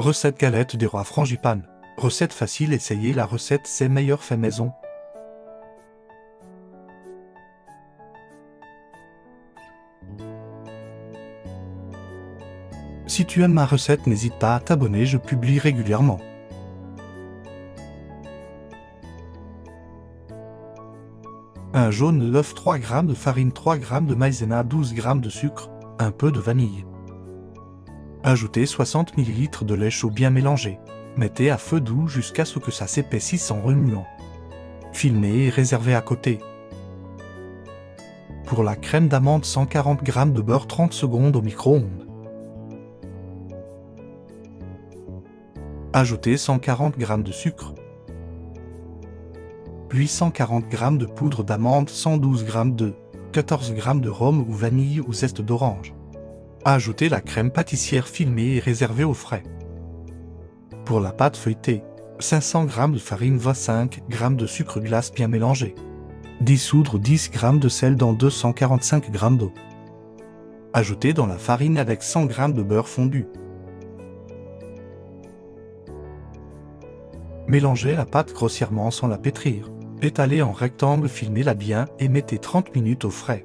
Recette galette des rois frangipane. Recette facile, essayez la recette, c'est meilleur fait maison. Si tu aimes ma recette, n'hésite pas à t'abonner, je publie régulièrement. Un jaune d'œuf, 3 g de farine, 3 g de maïzena, 12 g de sucre, un peu de vanille. Ajoutez 60 ml de lait chaud bien mélangé. Mettez à feu doux jusqu'à ce que ça s'épaississe en remuant. Filmez et réservez à côté. Pour la crème d'amande, 140 g de beurre, 30 secondes au micro-ondes. Ajoutez 140 g de sucre, puis 140 g de poudre d'amande, 112 g de 14 g de rhum ou vanille ou zeste d'orange. Ajoutez la crème pâtissière, filmée et réservée au frais. Pour la pâte feuilletée, 500 g de farine, 25 g de sucre glace bien mélangé. Dissoudre 10 g de sel dans 245 g d'eau. Ajoutez dans la farine avec 100 g de beurre fondu. Mélangez la pâte grossièrement sans la pétrir. Étalez en rectangle, filmez-la bien et mettez 30 minutes au frais.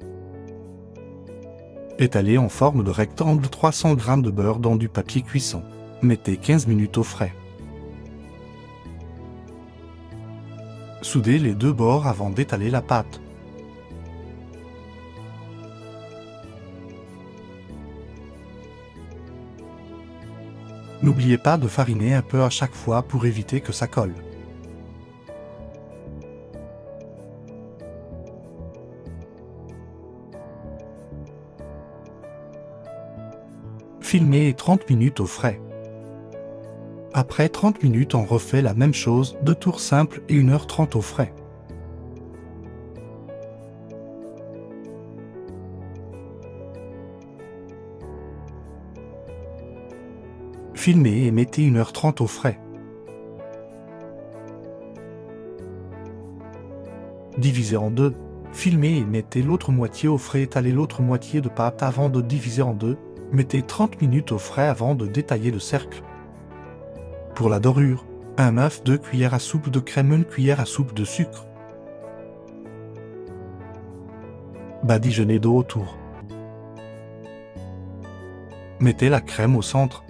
Étalez en forme de rectangle 300 g de beurre dans du papier cuisson. Mettez 15 minutes au frais. Soudez les deux bords avant d'étaler la pâte. N'oubliez pas de fariner un peu à chaque fois pour éviter que ça colle. Filmez 30 minutes au frais. Après 30 minutes, on refait la même chose, 2 tours simples et 1h30 au frais. Filmez et mettez 1h30 au frais. Divisez en deux. Filmez et mettez l'autre moitié au frais. Étalez l'autre moitié de pâte avant de diviser en deux. Mettez 30 minutes au frais avant de détailler le cercle. Pour la dorure, un œuf, 2 cuillères à soupe de crème, 1 cuillère à soupe de sucre. Badigeonnez d'eau autour. Mettez la crème au centre.